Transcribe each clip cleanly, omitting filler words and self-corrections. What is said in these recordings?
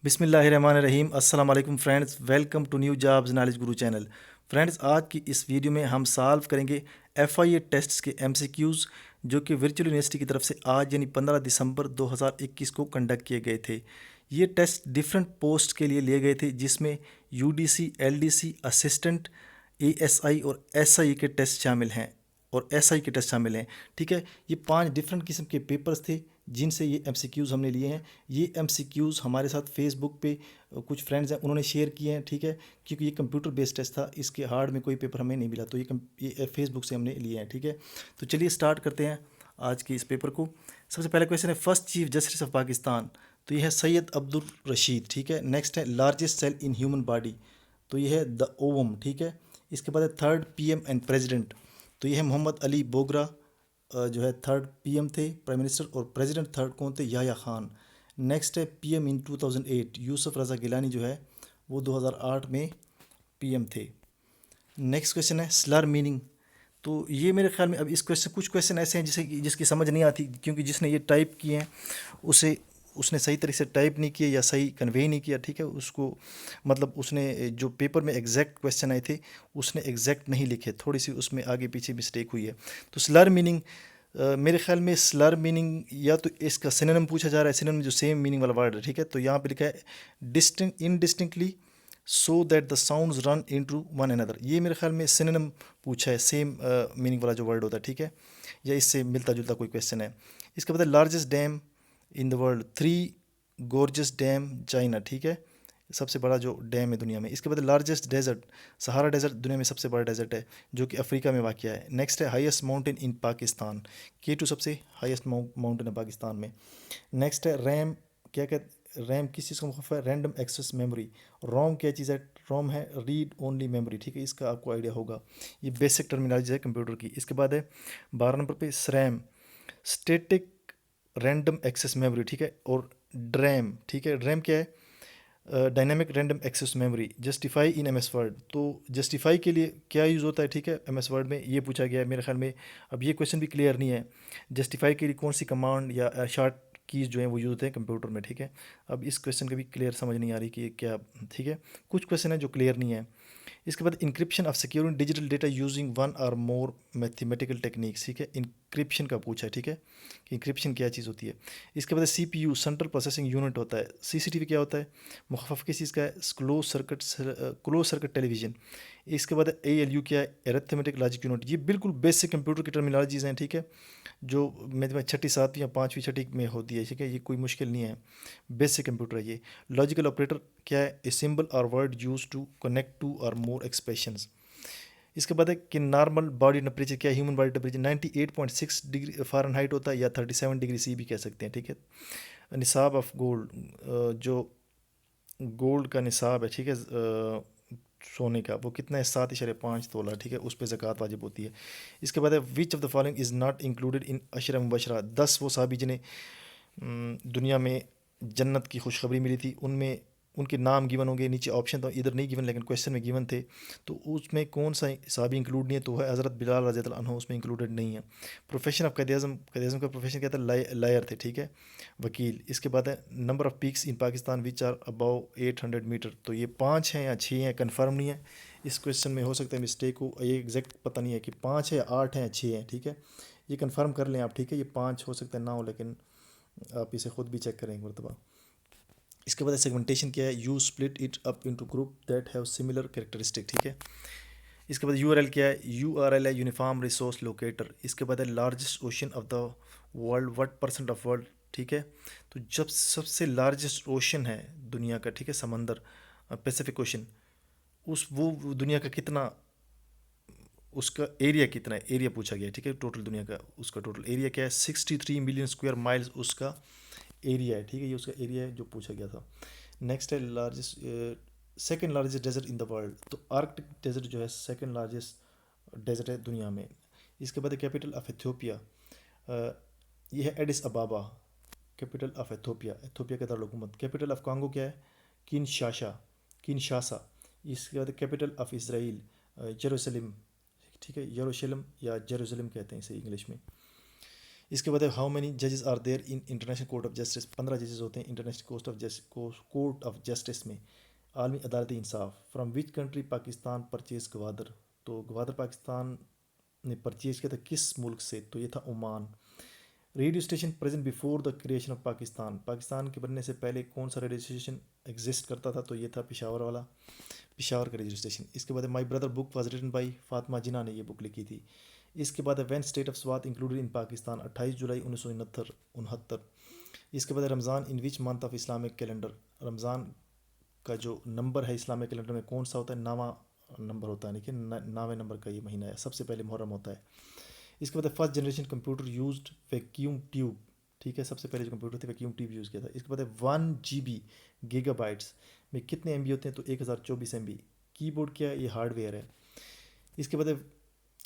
बिस्मिल्लाहिर्रहमानिर्रहीम। अस्सलाम वालेकुम friends, welcome to new jobs knowledge guru channel. Friends, आज की इस वीडियो में हम सॉल्व करेंगे FIA टेस्ट्स के MCQs जो कि वर्चुअल यूनिवर्सिटी की तरफ से आज यानी 15 दिसंबर 2021 को कंडक्ट किए गए थे। ये टेस्ट डिफरेंट पोस्ट के लिए गए थे, जिसमें UDC, LDC, असिस्टेंट, ASI और SI के टेस्ट शामिल हैं और SI के टेस्ट शामिल हैं। ठीक है, ये 5 डिफरेंट किस्म के पेपर्स थे जिनसे ये MCQs हमने लिए हैं। ये MCQs हमारे साथ फेसबुक पे कुछ फ्रेंड्स हैं, उन्होंने शेयर किए हैं। ठीक है, क्योंकि ये कंप्यूटर बेस्ड टेस्ट था, इसके हार्ड में कोई पेपर हमें नहीं मिला, तो ये फेसबुक से हमने लिए हैं। ठीक है, तो चलिए स्टार्ट करते हैं आज के इस पेपर को। सबसे पहला क्वेश्चन है, first chief justice of Pakistan, तो ये है सैयद अब्दुल रशीद। ठीक है, नेक्स्ट है largest cell in human body, तो ये है द ओवम। ठीक है, इसके बाद है थर्ड PM एंड प्रेसिडेंट, तो ये है मोहम्मद अली बोगरा, जो है थर्ड PM थे, प्राइम मिनिस्टर, और प्रेसिडेंट थर्ड कौन थे? याह्या खान। नेक्स्ट है PM इन 2008, यूसुफ रज़ा गिलानी जो है वो 2008 में PM थे। नेक्स्ट क्वेश्चन है स्लर मीनिंग, तो ये मेरे ख्याल में अब इस क्वेश्चन कुछ क्वेश्चन ऐसे हैं जिसकी समझ नहीं आती, क्योंकि जिसने ये टाइप किए हैं उसे उसने सही तरीके से टाइप नहीं किया या सही कन्वे नहीं किया। ठीक है, उसको मतलब उसने जो पेपर में एग्जैक्ट क्वेश्चन आए थे उसने एग्जैक्ट नहीं लिखे, थोड़ी सी उसमें आगे पीछे मिस्टेक हुई है। तो स्लर मीनिंग, मेरे ख्याल में स्लर मीनिंग या तो इसका सिनोनिम पूछा जा रहा है, सिनोनिम जो सेम मीनिंग वाला वर्ड है। ठीक है, तो यहाँ पे लिखा है distinct indistinctly so that the sounds run into one another, ये मेरे ख्याल में सिनोनिम पूछा है, सेम मीनिंग वाला जो वर्ड होता है। ठीक है, या इससे मिलता जुलता कोई क्वेश्चन है। इसके बाद largest dam in the world, 3 Gorges dam China. ठीक है, सबसे बड़ा जो डैम है दुनिया में। इसके बाद लार्जेस्ट डेजर्ट, सहारा डेजर्ट दुनिया में सबसे बड़ा डेजर्ट है जो कि अफ्रीका में वाक़ है। नेक्स्ट है highest mountain in Pakistan, K2 सबसे हाईएस्ट माउंटेन है पाकिस्तान में। नेक्स्ट है रैम, क्या रैम किस चीज़ का मुखफ़ है? Random access memory. रोम क्या चीज़ है? रोम है रीड ओनली मेमोरी। ठीक है, इसका आपको आइडिया होगा, ये बेसिक टर्मिनोलॉजी है कंप्यूटर की। इसके बाद है 12 नंबर पे SRAM, static random access memory. ठीक है, और ड्रैम। ठीक है, ड्रैम क्या है? Dynamic random access memory. Justify in MS Word, तो जस्टिफाई के लिए क्या यूज़ होता है? ठीक है, MS वर्ड में ये पूछा गया है मेरे ख्याल में। अब ये क्वेश्चन भी क्लियर नहीं है, जस्टिफाई के लिए कौन सी कमांड या शॉर्ट कीज़ जो हैं वो यूज़ होते हैं कंप्यूटर में। ठीक है, अब इस क्वेश्चन का भी क्लियर समझ नहीं आ रही कि ये क्या। ठीक है, कुछ क्वेश्चन है जो क्लियर नहीं है। इसके बाद encryption of securing digital data using one और मोर मैथमेटिकल टेक्निक्स। ठीक है, इंक्रिप्शन का पूछा है। ठीक है, कि इंक्रिप्शन क्या चीज़ होती है। इसके बाद CPU सेंट्रल प्रोसेसिंग यूनिट होता है। CCTV क्या होता है? मुखफ़फ़ किस चीज़ का है? Close circuit television. इसके बाद ALU क्या है? Arithmetic logic unit. ये बिल्कुल बेसिक कंप्यूटर की टर्मिनोलॉजीज़ हैं। ठीक है, जो मैं छठी सातवीं या पाँचवीं छठी में होती है। ठीक है, ये कोई मुश्किल नहीं है, बेसिक कंप्यूटर है ये। लॉजिकल ऑपरेटर क्या है? ए सिंबल और word use to connect two और मोर एक्सप्रेशंस। इसके बाद है कि नॉर्मल बॉडी टेम्परेचर क्या है? Human body temperature 98.6 degree Fahrenheit होता है, या 37 डिग्री C भी कह सकते हैं। ठीक है, निसाब ऑफ गोल्ड, जो गोल्ड का निसाब है, ठीक है, सोने का, वो कितना है? 7.5 तोला। ठीक है, उस पर ज़कात वाजिब होती है। इसके बाद है which of the following is not included in अशरा मुबशरा, 10 वो साहबी जिन्हें दुनिया में जन्नत की खुशखबरी मिली थी, उनमें उनके नाम गिवन होंगे। नीचे ऑप्शन तो इधर नहीं गिवन, लेकिन क्वेश्चन में गिवन थे, तो उसमें कौन सा साहबी इंक्लूड नहीं है? तो है हज़रत बिलाल रज़ी अल्लाह अन्हु, उसमें इंक्लूडेड नहीं है। प्रोफेशन ऑफ क़ायद-ए-आज़म का प्रोफेशन क्या था? लायर थे। ठीक है, वकील। इसके बाद है number of peaks in Pakistan which are above 800 metre, तो ये 5 हैं या 6 हैं, कन्फर्म नहीं है। इस क्वेश्चन में हो सकता है मिस्टेक हो, ये एग्जैक्ट पता नहीं है कि 5 है या 8 हैं या 6 हैं। ठीक है, ये कन्फर्म कर लें आप। ठीक है, ये 5 हो सकता है ना हो, लेकिन आप इसे खुद भी चेक करें एक मरतबा। इसके बाद सेगमेंटेशन क्या है? You split it up into group that have similar characteristic. ठीक है, इसके बाद URL क्या है? URL है यूनिफॉर्म रिसोर्स लोकेटर। इसके बाद है largest ocean of the world, what percent of world. ठीक है, तो जब सबसे लार्जेस्ट ओशन है दुनिया का, ठीक है, समंदर, पैसिफिक ओशन, उस वो दुनिया का कितना, उसका एरिया कितना है? एरिया पूछा गया। ठीक है, टोटल दुनिया का उसका टोटल एरिया क्या है? 63 मिलियन स्क्वायर माइल्स उसका एरिया है। ठीक है, ये उसका एरिया है जो पूछा गया था। नेक्स्ट है largest, second largest desert in the world, तो आर्कटिक डेजर्ट जो है सेकेंड लार्जेस्ट डेजर्ट है दुनिया में। इसके बाद कैपिटल ऑफ एथियोपिया, ये है Aedes अबाबा, capital of Ethiopia, Ethiopia का दारुल-हुकूमत। कैपिटल ऑफ कांगो क्या है? किनशासा। इसके बाद कैपिटल ऑफ इसराइल जेरूसलम। ठीक है, यरूशलेम या जेरूसलम कहते हैं इसे इंग्लिश में। इसके बाद हाउ मेनी जजेस are there in International Court of Justice, 15 जजेस होते हैं इंटरनेशनल कोर्ट ऑफ जस्टिस में, आलमी अदालत इंसाफ। From which country Pakistan purchase Gwadar, तो गवादर पाकिस्तान ने परचेज किया था किस मुल्क से, तो ये था Oman. Radio station present before the creation of Pakistan, Pakistan के बनने से पहले कौन सा रेडियो स्टेशन एग्जिस्ट करता था, तो ये था पेशावर वाला, पेशावर का रेडियो स्टेशन। इसके बाद my brother book was written by Fatima Jinnah ने ये बुक लिखी थी। इसके बाद when state of Swat included in Pakistan, 28 July 1969। इसके बाद Ramzan in which month of Islamic calendar, Ramzan का जो नंबर है इस्लामिक कैलेंडर में कौन सा होता है, नावा नंबर होता है, लेकिन 9वें नंबर का ये महीना है, सबसे पहले मुहर्रम होता है। इसके बाद first generation computer used vacuum tube, ठीक है, सबसे पहले जो कंप्यूटर थे वैक्यूम ट्यूब यूज़ किया था। इसके बाद 1 GB गीगाबाइट्स में कितने MB होते हैं, तो 1024 MB। कीबोर्ड क्या है, ये हार्डवेयर है। इसके बाद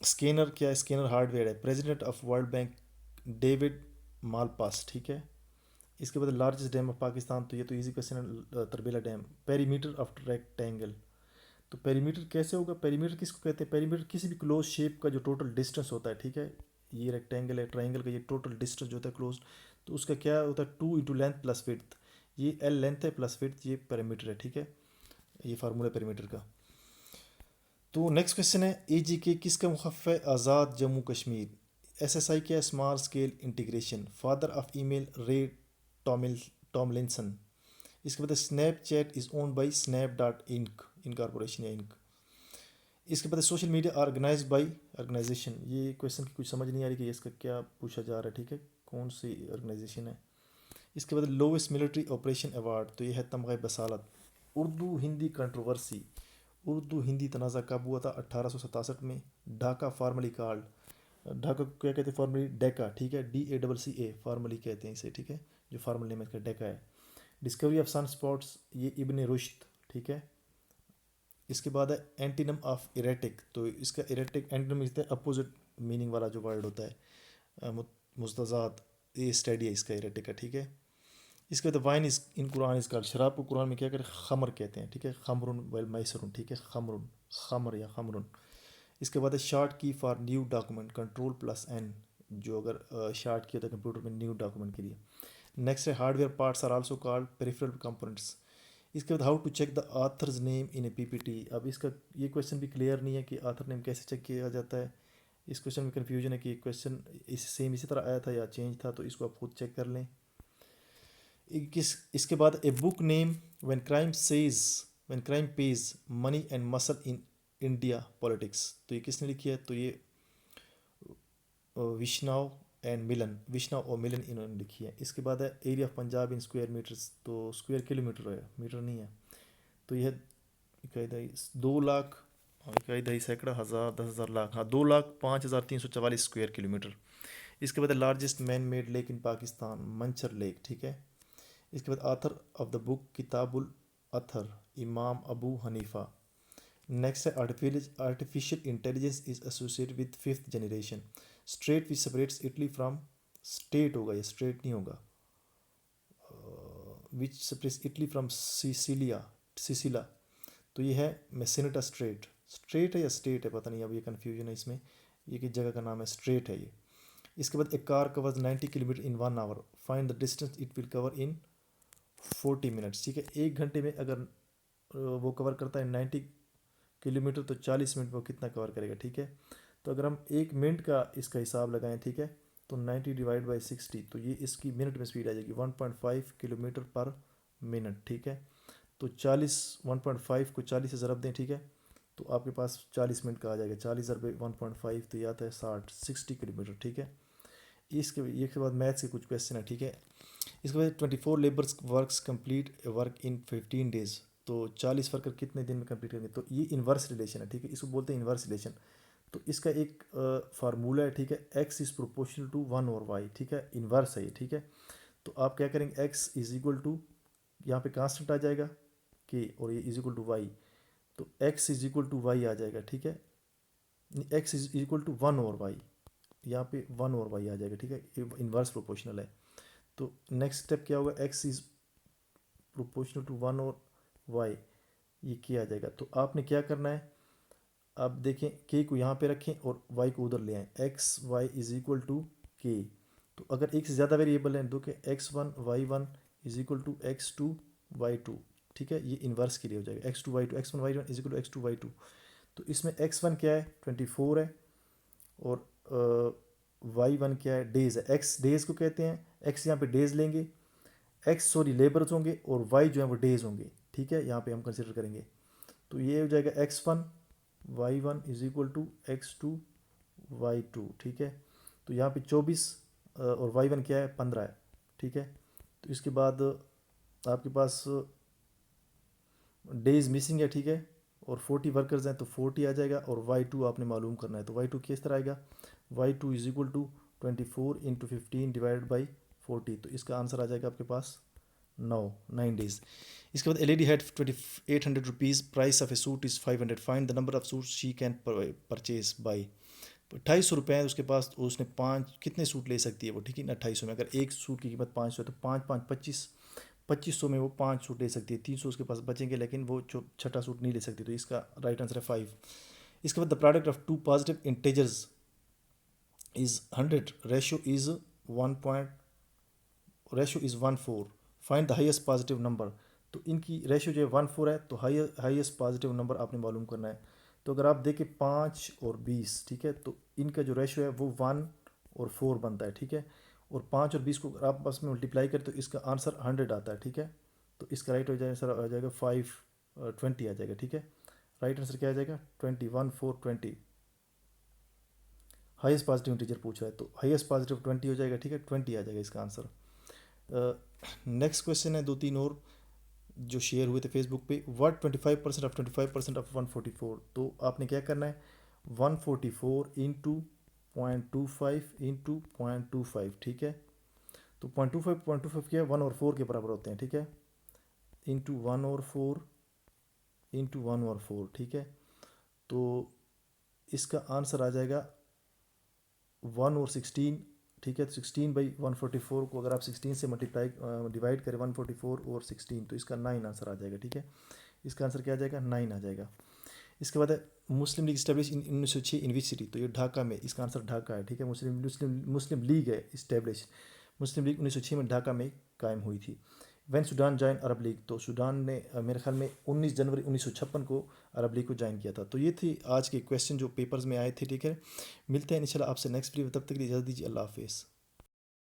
स्कैनर क्या है, स्कैनर हार्डवेयर है। President of world bank David Malpass, ठीक है। इसके बाद लार्जेस्ट डैम ऑफ पाकिस्तान, तो ये तो इजी क्वेश्चन है, Tarbela dam. Perimeter of rectangle, तो पेरीमीटर कैसे होगा, पेरीमीटर किसको कहते हैं, पेरीमीटर किसी भी क्लोज शेप का जो टोटल डिस्टेंस होता है, ठीक है। ये रेक्टेंगल है, ट्राइंगल का ये टोटल डिस्टेंस जो होता है क्लोज, तो उसका क्या होता है 2 इंटू लेंथ प्लस विड्थ, ये L लेंथ है प्लस विड्थ ये पेरीमीटर है, ठीक है। ये फार्मूला पेरीमीटर का। तो नेक्स्ट क्वेश्चन है AGK किसका मुखफ़ है, आज़ाद जम्मू कश्मीर। SSI क्या है, small scale integration. Father of email Ray Tomlinson. इसके बाद Snapchat is owned by Snap dot incorporation या इंक। इसके बाद social media organise by organisation, ये क्वेश्चन की कुछ समझ नहीं आ रही कि इसका क्या पूछा जा रहा है, ठीक है, कौन सी ऑर्गेनाइजेशन है। इसके बाद लोवेस्ट मिलिट्री ऑपरेशन अवार्ड, तो ये है तमगा बसालत। उर्दू हिंदी कंट्रोवर्सी, उर्दू हिंदी तनाज़ा कब हुआ था, 1867 में। ढाका फार्मली कॉल्ड, ढाका को क्या कहते हैं फॉर्मली, डेका, ठीक है, DACCA फार्मली कहते हैं इसे, ठीक है, जो फार्मल नेम इसका डेका है। डिस्कवरी ऑफ सन स्पॉट्स, ये इब्न रुश्द, ठीक है। इसके बाद है एंटीनम ऑफ इरेटिक, तो इसका इरेटिक एंटीनम इसका अपोजिट मीनिंग वाला जो वर्ड होता है, मुस्तज़ाद, ये स्टडी है इसका इरेटिक का, ठीक है। इसके बाद वाइन इस इन कुरान इस कॉल्ड, शराब को कुरान में क्या कहते हैं, खमर कहते हैं, ठीक है, खमरुन वेल मैसरुन, ठीक है, खमरुन, खमर या खमरुन। इसके बाद है शॉर्ट की फॉर न्यू डॉक्यूमेंट, कंट्रोल+N, जो अगर शॉर्ट किया था कंप्यूटर में न्यू डॉक्यूमेंट के लिए। नेक्स्ट है hardware parts are also called peripheral components. इसके बाद how to check the author's name in a PPT, अब इसका ये क्वेश्चन भी क्लियर नहीं है कि आथर नेम कैसे चेक किया जाता है। इस क्वेश्चन में कन्फ्यूजन है कि क्वेश्चन सेम इसी तरह आया था या चेंज था, तो इसको आप खुद चेक कर लें। इसके बाद a book name when crime page money and muscle in India politics, तो ये किसने लिखी है, तो ये विश्नव एंड मिलन, विश्नव और मिलन इन्होंने लिखी है। इसके बाद है area of Punjab in square metres, तो स्क्वायर किलोमीटर है, मीटर नहीं है, तो यह इकाई दही 2 लाख, इकाई दही सैकड़ा, हज़ार, 10,000, लाख, हाँ 2,05,344 स्क्वायर किलोमीटर। इसके बाद largest man made lake in Pakistan, Manchar lake, ठीक है। इसके बाद आथर ऑफ द बुक किताबुल अथर, इमाम अबू हनीफा। नेक्स्ट है artificial intelligence is associated with 5th generation. Strait which separates Italy from, state होगा ये, स्ट्रेट नहीं होगा, which separates Italy from Sicily, तो ये है मेसेनेटा स्ट्रेट, स्ट्रेट है या स्टेट है पता नहीं, अब ये कन्फ्यूजन है इसमें, ये किस जगह का नाम है, स्ट्रेट है ये। इसके बाद a car covers 90 kilometre in 1 hour, find the distance it will cover in 40 minutes, ठीक है। 1 घंटे में अगर वो कवर करता है 90 किलोमीटर, तो 40 मिनट में वो कितना कवर करेगा, ठीक है। तो अगर हम 1 मिनट का इसका हिसाब लगाएं, ठीक है, तो 90 डिवाइड बाई 60, तो ये इसकी मिनट में स्पीड आ जाएगी 1.5 किलोमीटर पर मिनट, ठीक है। तो 1.5 को 40 से ज़रब दें, ठीक है, तो आपके पास 40 मिनट का आ जाएगा, 40 ज़रबे 1.5, तो ये आता है 60 किलोमीटर, ठीक है। ये के बाद मैथ्स के कुछ क्वेश्चन है, ठीक है। इसके बाद 24 labours works complete work in 15 days, तो 40 वर्कर कितने दिन में कंप्लीट करेंगे, तो ये इन्वर्स रिलेशन है, ठीक है, इसको बोलते हैं इन्वर्स रिलेशन। तो इसका एक फार्मूला है, ठीक है, x is proportional to 1/y, ठीक है, इन्वर्स है ये, ठीक है। तो आप क्या करेंगे, x इज़ इक्वल टू, यहाँ पे कांस्टेंट आ जाएगा k, और ये इज इक्वल टू y, तो x is equal to y आ जाएगा, ठीक है, x is equal to 1/y, यहाँ पे 1/y आ जाएगा, ठीक है, ये इन्वर्स प्रोपोर्शनल है। तो नेक्स्ट स्टेप क्या होगा, x is proportional to 1/y, ये क्या आ जाएगा। तो आपने क्या करना है, आप देखें k को यहाँ पे रखें और y को उधर ले आएँ, x y is equal to k, तो अगर एक से ज़्यादा वेरिएबल हैं, दो के x1 y1 is equal to x2 y2, ठीक है, ये इन्वर्स के लिए हो जाएगा x2 y2 x1 y1 is equal to x2 y2। तो इसमें x1 क्या है 24 है, और y1 क्या है डेज़ है, x डेज़ को कहते हैं, x यहाँ पे डेज़ लेंगे, x सॉरी लेबर्स होंगे, और y जो है वो डेज़ होंगे, ठीक है, यहाँ पे हम कंसिडर करेंगे। तो ये हो जाएगा x1 y1 is equal to x2 y2, ठीक है। तो यहाँ पे 24 और y1 क्या है 15 है, ठीक है। तो इसके बाद आपके पास डेज मिसिंग है, ठीक है, और 40 वर्कर्स हैं तो 40 आ जाएगा, और y2 आपने मालूम करना है। तो y2 किस तरह आएगा, y2 is equal to 24 into 15 divided by 40। तो इसका आंसर आ जाएगा आपके पास 9 डेज। इसके बाद LED had 2800 rupees, price of A suit is 500, find the number of suit she can purchase by. 2800 रुपये है उसके पास, तो उसने 5 कितने सूट ले सकती है वो, ठीक है ना। 2800 में अगर एक सूट की कीमत 500 है तो 5 5 2500 में वो 5 सूट ले सकती है, 300 उसके पास बचेंगे, लेकिन वो छठा सूट नहीं ले सकती। तो इसका राइट आंसर है 5। इसके बाद the product of two positive integers is 100, ratio is 1/4, find the highest positive number. तो इनकी रेशो जो है 1/4 है, तो हाईएस्ट पॉजिटिव नंबर आपने मालूम करना है। तो अगर आप देखें 5 और 20, ठीक है, तो इनका जो रेशो है वो 1 और 4 बनता है, ठीक है। और 5 और 20 को अगर आप बस में मल्टीप्लाई करें तो इसका आंसर 100 आता है, ठीक है। तो इसका राइट हो जाएगा सर, आ जाएगा 520 आ जाएगा, ठीक है। राइट आंसर क्या आ जाएगा 21 4 20। हाईएस्ट पॉजिटिव इंटीजर पूछ रहा है, तो हाईएस्ट पॉजिटिव 20 हो जाएगा, ठीक है, 20 आ जाएगा इसका आंसर। नेक्स्ट क्वेश्चन है 2-3 और जो शेयर हुए थे फेसबुक पे। What 25% of 25% of 144। तो आपने क्या करना है 144 इंटू 0.25 इंटू 0.25, ठीक है। तो 0.25 क्या है 1 और 4 के बराबर होते हैं, ठीक है, इंटू 1 और 4 इंटू 1 और 4, ठीक है। तो इसका आंसर आ जाएगा 1 और 16, ठीक है। तो 16/144 को अगर आप 16 से मल्टीप्लाई डिवाइड करें 144 और 16, तो इसका 9 आंसर आ जाएगा, ठीक है। इसका आंसर क्या आ जाएगा 9 आ जाएगा। इसके बाद है Muslim League establish in 1906 in which city. तो ये ढाका में, इसका आंसर ढाका है, ठीक है। मुस्लिम लीग है इस्टेब्लिश, मुस्लिम लीग 1906 में ढाका में कायम हुई थी। वैन सूडान ज्वाइन अरब लीग। तो सूडान ने मेरे ख्याल में 19 जनवरी 1956 को अरब लीग को ज्वाइन किया था। तो ये थी आज के क्वेश्चन जो पेपर्स में आए थे, ठीक है। मिलते हैं इंशाल्लाह आपसे नेक्स्ट वीडियो में, तब तक के लिए इजाज़त दीजिए, अल्लाह हाफिज़।